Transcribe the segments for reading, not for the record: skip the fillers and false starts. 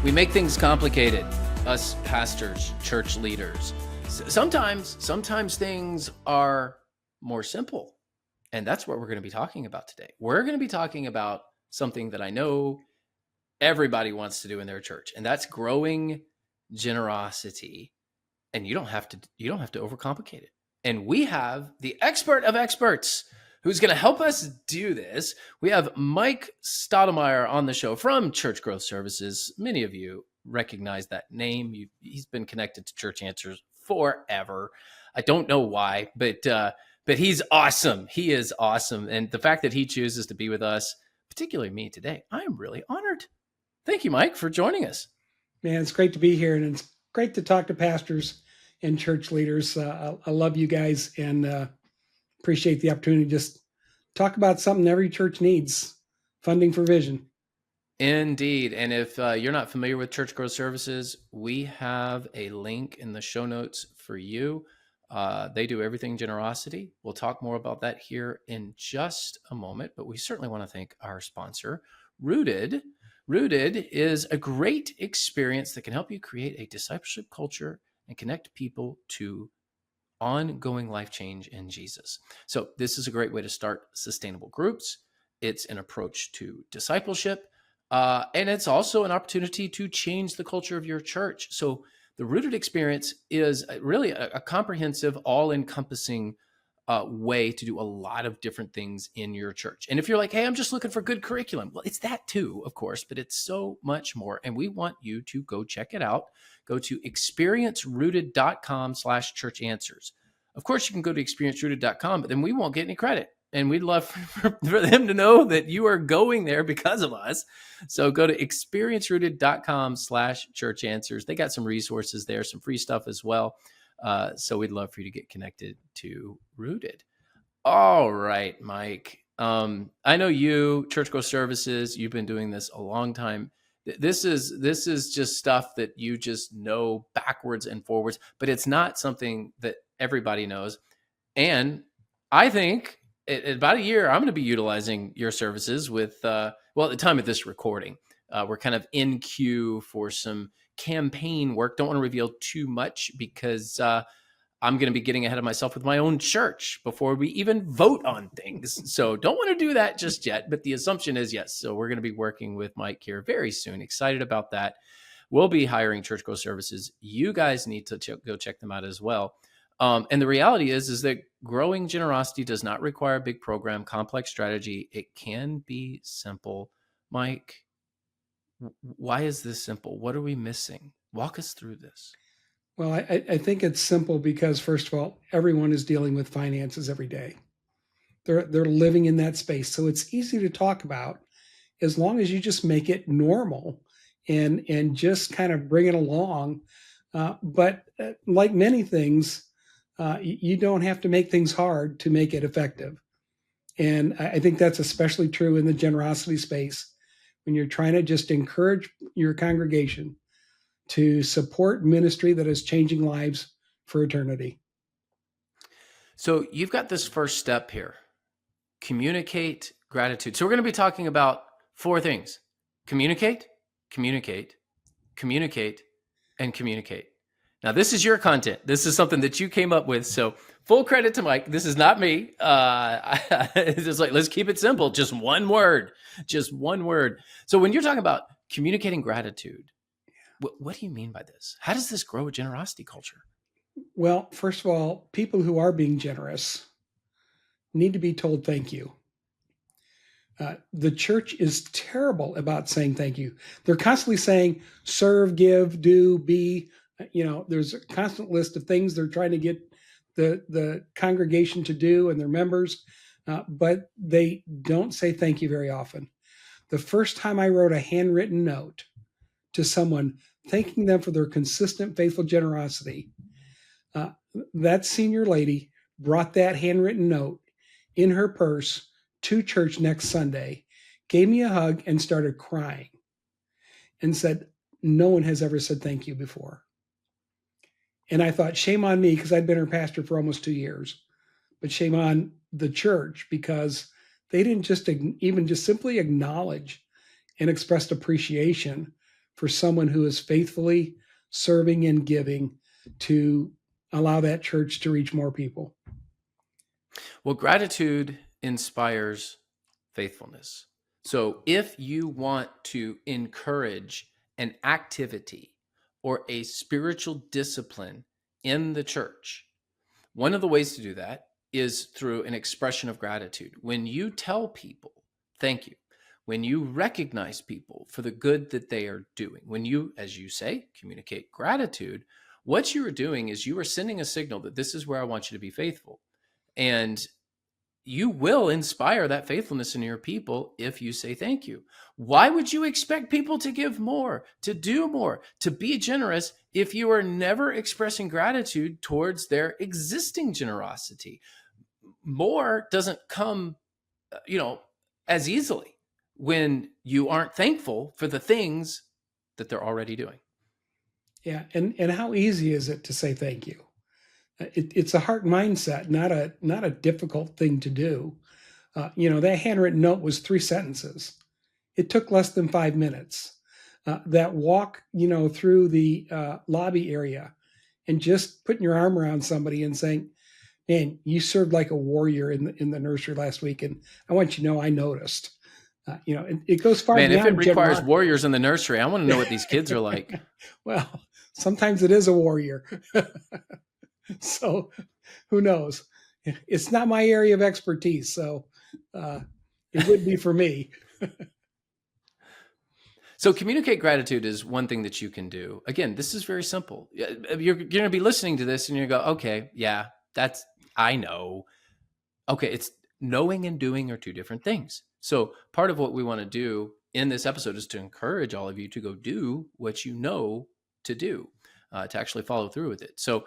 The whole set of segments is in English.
We make things complicated, us pastors, church leaders. Sometimes things are more simple. And that's what we're going to be talking about today. We're going to be talking about something that I know everybody wants to do in their church, and that's growing generosity. And you don't have to overcomplicate it. And we have the expert of experts who's going to help us do this. We have Mike Stadelmayer on the show from Church Growth Services. Many of you recognize that name. He's been connected to Church Answers forever. I don't know why, but he's awesome. He is awesome. And the fact that he chooses to be with us, particularly me today, I'm really honored. Thank you, Mike, for joining us. Man, it's great to be here, and it's great to talk to pastors and church leaders. I love you guys and appreciate the opportunity to just talk about something every church needs, funding for vision. Indeed. And if you're not familiar with Church Growth Services, we have a link in the show notes for you. They do everything generosity. We'll talk more about that here in just a moment, but we certainly want to thank our sponsor, Rooted. Rooted is a great experience that can help you create a discipleship culture and connect people to ongoing life change in Jesus. So this is a great way to start sustainable groups. It's an approach to discipleship, and it's also an opportunity to change the culture of your church. So the Rooted experience is really a comprehensive, all-encompassing way to do a lot of different things in your church. And if you're like, hey, I'm just looking for good curriculum, well, it's that too, of course, but it's so much more. And we want you to go check it out. Go to experiencerooted.com/church answers. Of course, you can go to experiencerooted.com, but then we won't get any credit. And we'd love for them to know that you are going there because of us. So go to experiencerooted.com/church answers. They got some resources there, some free stuff as well. So we'd love for you to get connected to Rooted. All right, Mike. I know you, Church Growth Services, you've been doing this a long time. This is just stuff that you just know backwards and forwards, but it's not something that everybody knows. And I think in about a year, I'm going to be utilizing your services with, at the time of this recording, we're kind of in queue for some campaign work. Don't want to reveal too much because I'm going to be getting ahead of myself with my own church before we even vote on things. So don't want to do that just yet, but the assumption is yes. So we're going to be working with Mike here very soon. Excited about that. We'll be hiring Church Growth Services. You guys need to go check them out as well. And the reality is that growing generosity does not require a big program, complex strategy. It can be simple. Mike, why is this simple? What are we missing? Walk us through this. Well, I think it's simple because, first of all, everyone is dealing with finances every day. They're living in that space. So it's easy to talk about as long as you just make it normal and just kind of bring it along. But like many things, you don't have to make things hard to make it effective. And I think that's especially true in the generosity space when you're trying to just encourage your congregation to support ministry that is changing lives for eternity. So you've got this first step here, communicate gratitude. So we're going to be talking about four things: communicate, communicate, communicate, and communicate. Now, this is your content. This is something that you came up with. So full credit to Mike. This is not me. It's just like, let's keep it simple. Just one word. Just one word. So when you're talking about communicating gratitude, what do you mean by this? How does this grow a generosity culture? Well, first of all, people who are being generous need to be told thank you. The church is terrible about saying thank you. They're constantly saying serve, give, do, be. There's a constant list of things they're trying to get the congregation to do and their members, but they don't say thank you very often. The first time I wrote a handwritten note to someone thanking them for their consistent, faithful generosity, that senior lady brought that handwritten note in her purse to church next Sunday, gave me a hug and started crying and said, no one has ever said thank you before. And I thought, shame on me, because I'd been her pastor for almost 2 years, but shame on the church because they didn't just simply acknowledge and expressed appreciation for someone who is faithfully serving and giving to allow that church to reach more people? Well, gratitude inspires faithfulness. So if you want to encourage an activity or a spiritual discipline in the church, one of the ways to do that is through an expression of gratitude. When you tell people, thank you, when you recognize people for the good that they are doing, when you, as you say, communicate gratitude, what you are doing is you are sending a signal that this is where I want you to be faithful. And you will inspire that faithfulness in your people if you say thank you. Why would you expect people to give more, to do more, to be generous if you are never expressing gratitude towards their existing generosity? More doesn't come, you know, as easily when you aren't thankful for the things that they're already doing. Yeah, and how easy is it to say thank you? It's a heart mindset, not a difficult thing to do. That handwritten note was 3 sentences. It took less than 5 minutes. That walk, through the lobby area, and just putting your arm around somebody and saying, "Man, you served like a warrior in the nursery last week, and I want you to know I noticed." It goes far Man, if it beyond requires generosity. warriors in the nursery, I want to know what these kids are like. Well, sometimes it is a warrior. So who knows? It's not my area of expertise, so it would be for me. So communicate gratitude is one thing that you can do. Again, this is very simple. You're going to be listening to this and you go, okay, yeah, I know. Okay, it's knowing and doing are two different things. So part of what we want to do in this episode is to encourage all of you to go do what you know to do, to actually follow through with it. So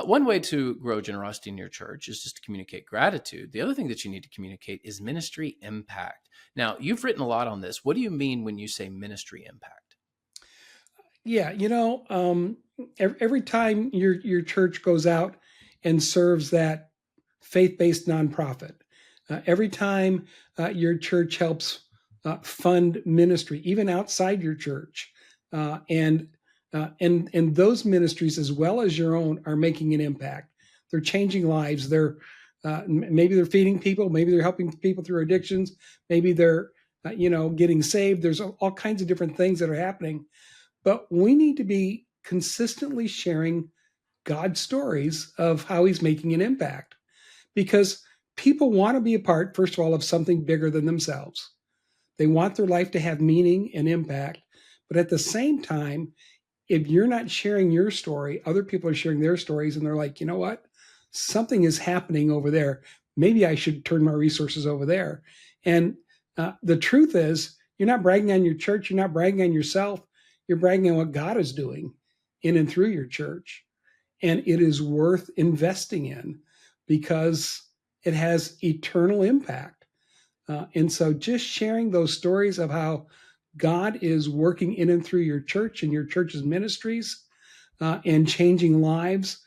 one way to grow generosity in your church is just to communicate gratitude. The other thing that you need to communicate is ministry impact. Now, you've written a lot on this. What do you mean when you say ministry impact? Yeah, every time your church goes out and serves that faith-based nonprofit, every time your church helps fund ministry, even outside your church, and those ministries as well as your own are making an impact. They're changing lives. Maybe they're feeding people, maybe they're helping people through addictions, maybe they're getting saved. There's all kinds of different things that are happening, but we need to be consistently sharing God's stories of how He's making an impact, because people want to be a part, first of all, of something bigger than themselves. They want their life to have meaning and impact, but at the same time, if you're not sharing your story, other people are sharing their stories, and they're like, you know what? Something is happening over there. Maybe I should turn my resources over there. And the truth is, you're not bragging on your church. You're not bragging on yourself. You're bragging on what God is doing in and through your church. And it is worth investing in because it has eternal impact. And so just sharing those stories of how God is working in and through your church and your church's ministries and changing lives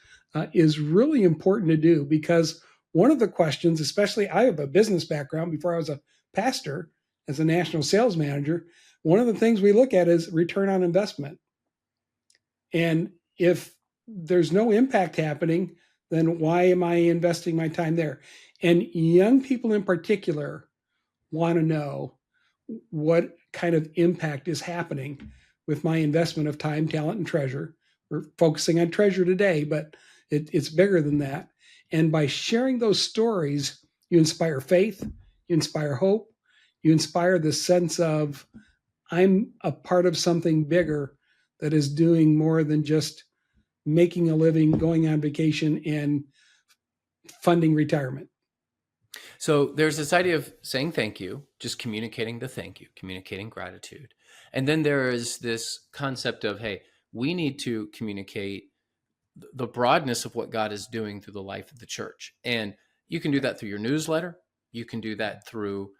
is really important to do, because one of the questions, especially I have a business background before I was a pastor as a national sales manager, one of the things we look at is return on investment. And if there's no impact happening, then why am I investing my time there? And young people in particular want to know what kind of impact is happening with my investment of time, talent, and treasure. We're focusing on treasure today, but it's bigger than that. And by sharing those stories, you inspire faith, you inspire hope, you inspire the sense of I'm a part of something bigger that is doing more than just making a living, going on vacation, and funding retirement. So there's this idea of saying thank you, just communicating the thank you, communicating gratitude. And then there is this concept of, hey, we need to communicate the broadness of what God is doing through the life of the church. And you can do that through your newsletter. You can do that through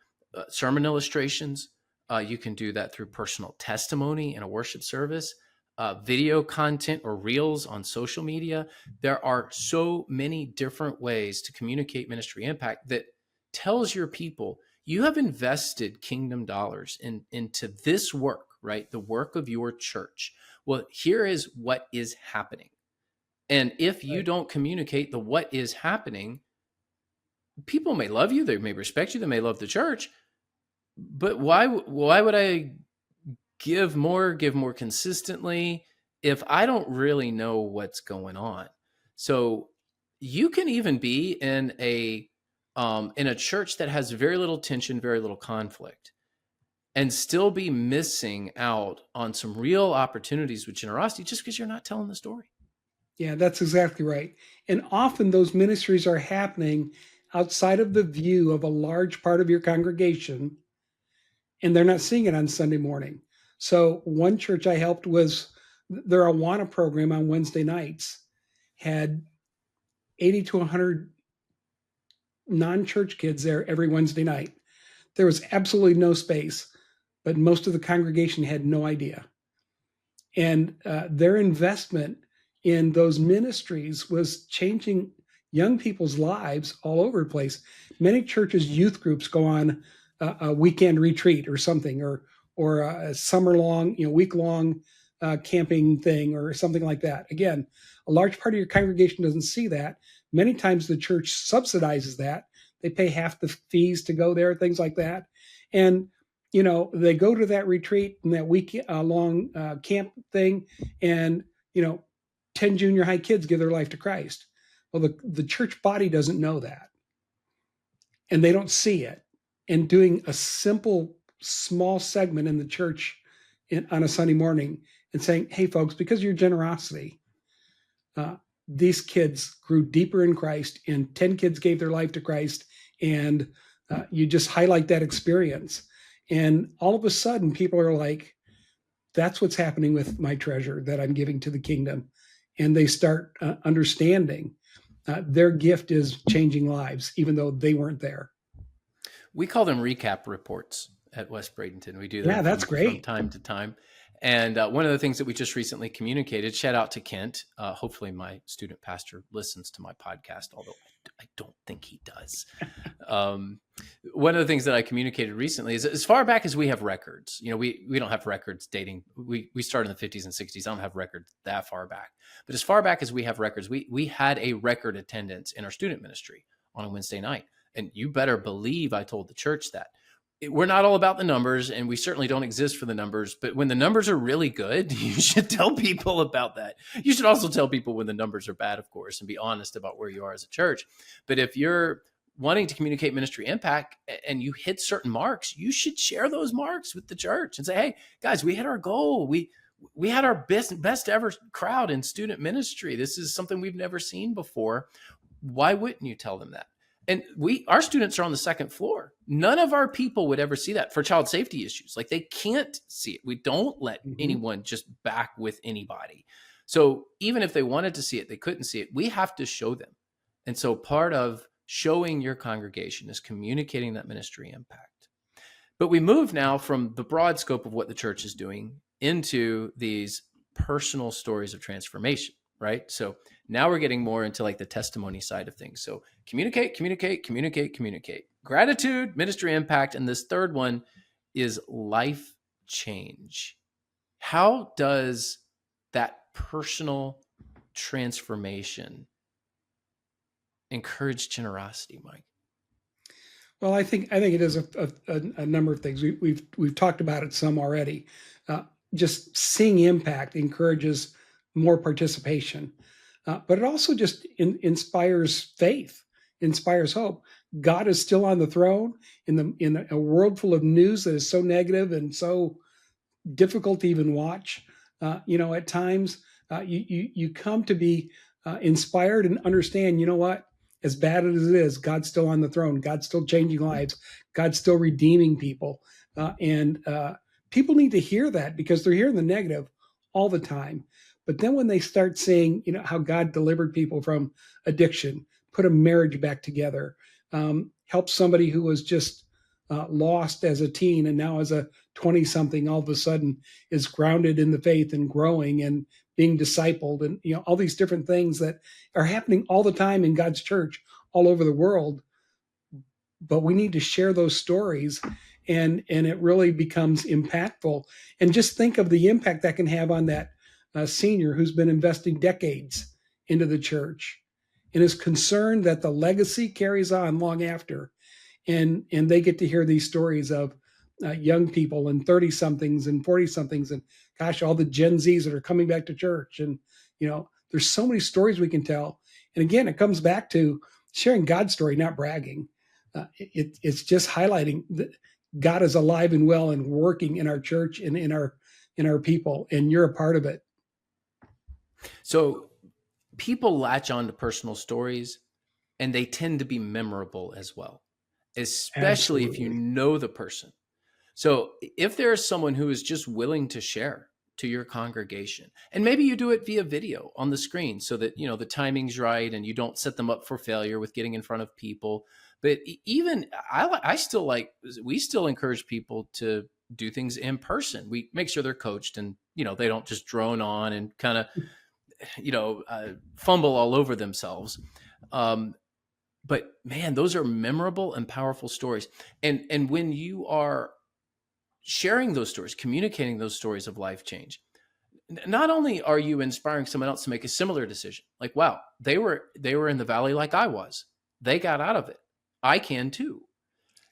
sermon illustrations. You can do that through personal testimony in a worship service, video content or reels on social media. There are so many different ways to communicate ministry impact that tells your people you have invested kingdom dollars into this work. right? The work of your church. Well, here is what is happening. And if you Right. don't communicate the what is happening, people may love you, they may respect you, they may love the church, but why would I give more consistently if I don't really know what's going on? So you can even be in a church that has very little tension, very little conflict, and still be missing out on some real opportunities with generosity just because you're not telling the story. Yeah, that's exactly right. And often those ministries are happening outside of the view of a large part of your congregation, and they're not seeing it on Sunday morning. So one church I helped was their Awana program on Wednesday nights had 80 to 100 non-church kids there every Wednesday night. There was absolutely no space, but most of the congregation had no idea. And their investment in those ministries was changing young people's lives all over the place. Many churches' youth groups go on a weekend retreat or something, or a summer long, week long camping thing or something like that. Again, a large part of your congregation doesn't see that. Many times the church subsidizes that. They pay half the fees to go there, things like that. And they go to that retreat and that week long camp thing, and 10 junior high kids give their life to Christ. Well, the church body doesn't know that, and they don't see it. And doing a simple, small segment in the church on a Sunday morning and saying, hey, folks, because of your generosity, uh, these kids grew deeper in Christ, and 10 kids gave their life to Christ, and you just highlight that experience. And all of a sudden, people are like, that's what's happening with my treasure that I'm giving to the kingdom. And they start understanding their gift is changing lives, even though they weren't there. We call them recap reports at West Bradenton. We do Yeah, them that's from great. time to time. And one of the things that we just recently communicated, shout out to Kent. Hopefully, my student pastor listens to my podcast, although I don't think he does. One of the things that I communicated recently is as far back as we have records, we don't have records dating. We started in the 50s and 60s. I don't have records that far back. But as far back as we have records, we had a record attendance in our student ministry on a Wednesday night. And you better believe I told the church that. We're not all about the numbers, and we certainly don't exist for the numbers. But when the numbers are really good, you should tell people about that. You should also tell people when the numbers are bad, of course, and be honest about where you are as a church. But if you're wanting to communicate ministry impact and you hit certain marks, you should share those marks with the church and say, hey, guys, we hit our goal. We had our best ever crowd in student ministry. This is something we've never seen before. Why wouldn't you tell them that? And our students are on the second floor. None of our people would ever see that for child safety issues. Like, they can't see it. We don't let anyone just back with anybody. So even if they wanted to see it, they couldn't see it. We have to show them. And so part of showing your congregation is communicating that ministry impact. But we move now from the broad scope of what the church is doing into these personal stories of transformation, right? So now we're getting more into like the testimony side of things. So communicate. Gratitude, ministry impact. And this third one is life change. How does that personal transformation encourage generosity, Mike? Well, I think it is a number of things. We've talked about it some already. Just seeing impact encourages more participation, but it also just inspires faith, inspires hope. God is still on the throne in a world full of news that is so negative and so difficult to even watch. At times you come to be inspired and understand. You know what? As bad as it is, God's still on the throne. God's still changing lives. God's still redeeming people, and people need to hear that because they're hearing the negative all the time. But then when they start seeing, how God delivered people from addiction, put a marriage back together, helped somebody who was just lost as a teen and now as a 20 something, all of a sudden is grounded in the faith and growing and being discipled, and all these different things that are happening all the time in God's church all over the world. But we need to share those stories and it really becomes impactful. And just think of the impact that can have on that senior who's been investing decades into the church and is concerned that the legacy carries on long after, and they get to hear these stories of young people and 30 somethings and 40 somethings, and gosh, all the Gen Zs that are coming back to church. And there's so many stories we can tell. And again, it comes back to sharing God's story, not bragging. It's just highlighting that God is alive and well and working in our church and in our people, and you're a part of it. So people latch on to personal stories, and they tend to be memorable as well, especially if you Absolutely. know the person. So if there is someone who is just willing to share to your congregation, and maybe you do it via video on the screen so that the timing's right and you don't set them up for failure with getting in front of people. But even we still encourage people to do things in person. We make sure they're coached, and they don't just drone on and kind of fumble all over themselves. But man, those are memorable and powerful stories. And when you are sharing those stories, communicating those stories of life change, not only are you inspiring someone else to make a similar decision, like, wow, they were in the valley like I was. They got out of it. I can too.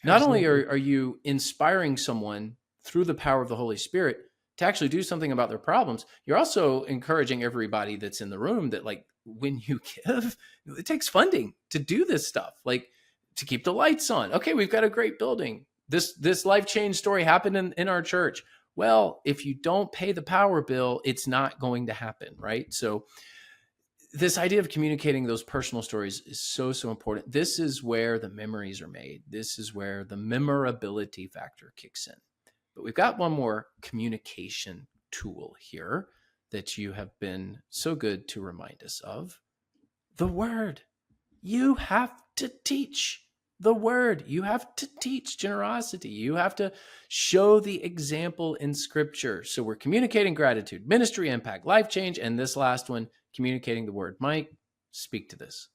Not only Absolutely. are you inspiring someone through the power of the Holy Spirit to actually do something about their problems, you're also encouraging everybody that's in the room that, like, when you give, it takes funding to do this stuff, like to keep the lights on. Okay, we've got a great building. This life change story happened in our church. Well, if you don't pay the power bill, it's not going to happen, right? So this idea of communicating those personal stories is so, so important. This is where the memories are made. This is where the memorability factor kicks in. But we've got one more communication tool here that you have been so good to remind us of: the word. You have to teach the word. You have to teach generosity. You have to show the example in scripture. So we're communicating gratitude, ministry impact, life change, and this last one, communicating the word. Mike, speak to this.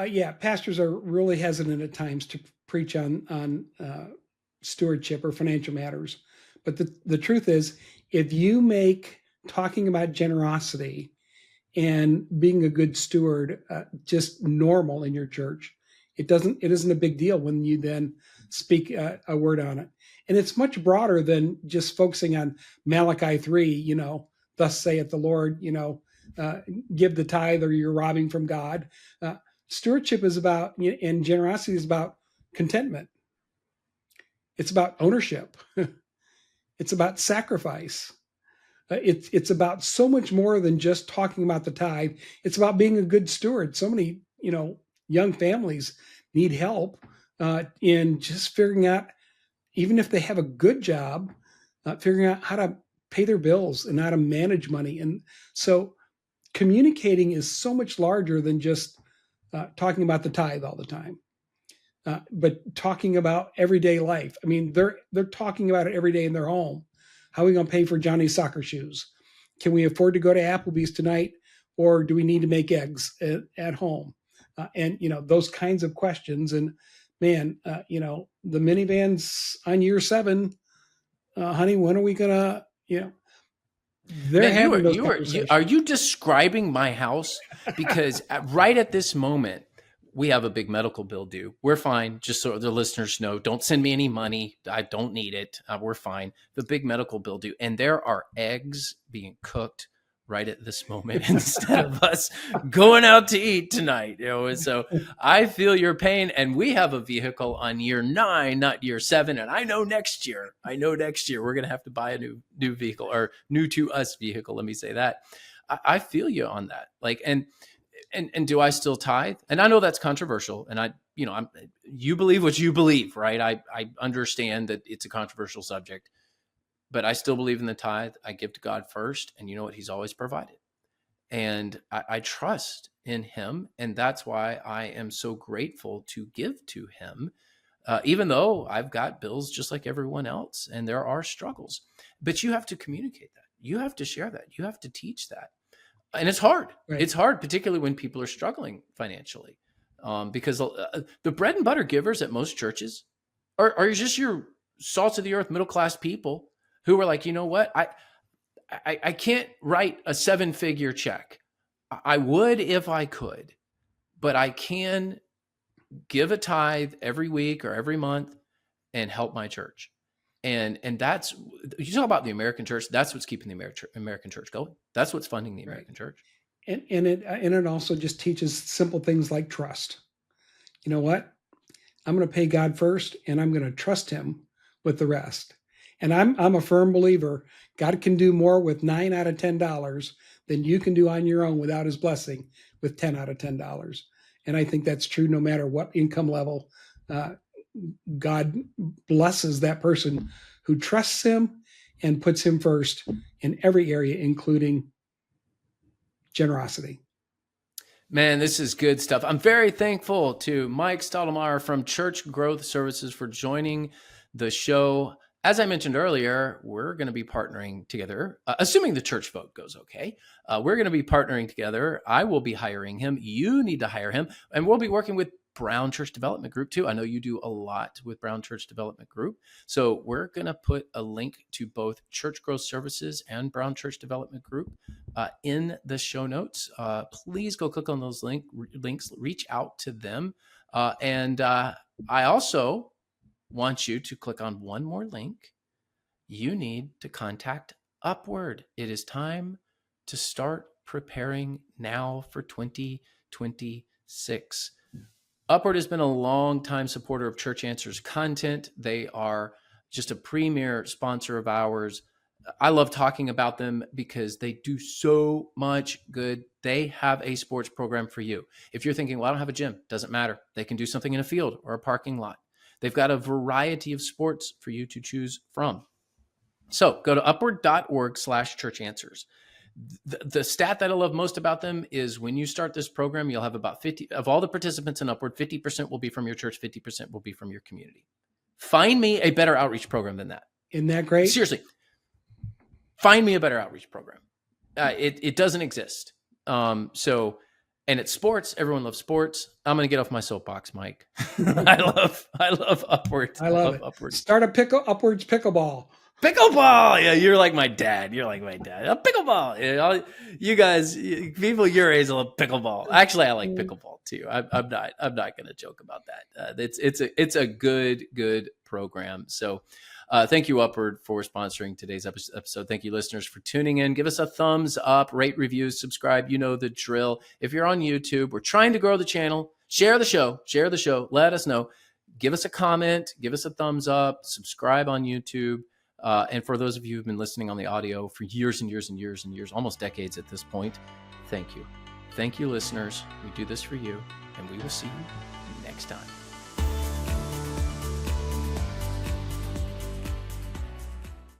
Yeah, pastors are really hesitant at times to preach on stewardship or financial matters. But the truth is, if you make talking about generosity and being a good steward just normal in your church, it isn't a big deal when you then speak a word on it. And it's much broader than just focusing on Malachi 3, thus saith the Lord, uh, give the tithe or you're robbing from God. Stewardship is about, and generosity is about contentment. It's about ownership. It's about sacrifice. It's about so much more than just talking about the tithe. It's about being a good steward. So many young families need help in just figuring out, even if they have a good job, figuring out how to pay their bills and how to manage money. And so communicating is so much larger than just talking about the tithe all the time. But talking about everyday life. I mean, they're talking about it every day in their home. How are we going to pay for Johnny's soccer shoes? Can we afford to go to Applebee's tonight, or do we need to make eggs at home? And those kinds of questions. And man, the minivan's on year 7. Honey, when are we gonna? They're Man, having those are conversations. you describing my house? Because right at this moment, we have a big medical bill due. We're fine. Just so the listeners know, don't send me any money. I don't need it. We're fine. The big medical bill due. And there are eggs being cooked right at this moment instead of us going out to eat tonight. And so I feel your pain. And we have a vehicle on year 9, not year 7. And I know next year we're going to have to buy a new vehicle, or new to us vehicle. Let me say that. I feel you on that. Like, and do I still tithe? And I know that's controversial, and you believe what you believe, right? I understand that it's a controversial subject, but I still believe in the tithe. I give to God first, and you know what? He's always provided. And I trust in him. And that's why I am so grateful to give to him, even though I've got bills just like everyone else, and there are struggles. But you have to communicate that. You have to share that. You have to teach that. And it's hard. Right. It's hard, particularly when people are struggling financially, because the bread and butter givers at most churches are just your salt of the earth, middle-class people who are like, you know what? I can't write a 7-figure check. I would if I could, but I can give a tithe every week or every month and help my church. And that's, you talk about the American church. That's what's keeping the American church going. That's what's funding the American church. And it also just teaches simple things like trust. You know what? I'm going to pay God first, and I'm going to trust Him with the rest. And I'm a firm believer God can do more with $9 out of $10 than you can do on your own without His blessing with $10 out of $10. And I think that's true no matter what income level. God blesses that person who trusts Him and puts Him first in every area, including generosity. Man, this is good stuff. I'm very thankful to Mike Stadelmayer from Church Growth Services for joining the show. As I mentioned earlier, we're going to be partnering together, assuming the church vote goes okay. We're going to be partnering together. I will be hiring him. You need to hire him. And we'll be working with Brown Church Development Group too. I know you do a lot with Brown Church Development Group. So we're going to put a link to both Church Growth Services and Brown Church Development Group in the show notes. Please go click on those links, reach out to them. And I also want you to click on one more link. You need to contact Upward. It is time to start preparing now for 2026. Upward has been a long-time supporter of Church Answers content. They are just a premier sponsor of ours. I love talking about them because they do so much good. They have a sports program for you. If you're thinking, well, I don't have a gym, doesn't matter. They can do something in a field or a parking lot. They've got a variety of sports for you to choose from. So go to upward.org/churchanswers. The stat that I love most about them is when you start this program, you'll have about 50 of all the participants in Upward, 50% will be from your church, 50% will be from your community. Find me a better outreach program than that. Isn't that great? Seriously. Find me a better outreach program. It doesn't exist. And it's sports. Everyone loves sports. I'm going to get off my soapbox, Mike. I love Upward. I love it. Upward. Start Upward's pickleball. Pickleball. Yeah, you're like my dad. You're like my dad. A pickleball. You guys, people your age love pickleball. Actually, I like pickleball too. I'm not going to joke about that. It's a good program. So, thank you, Upward, for sponsoring today's episode. Thank you, listeners, for tuning in. Give us a thumbs up, rate, reviews, subscribe. You know the drill. If you're on YouTube, we're trying to grow the channel. Share the show. Let us know. Give us a comment. Give us a thumbs up. Subscribe on YouTube. And for those of you who've been listening on the audio for years and years and years and years, almost decades at this point, thank you. Thank you, listeners. We do this for you, and we will see you next time.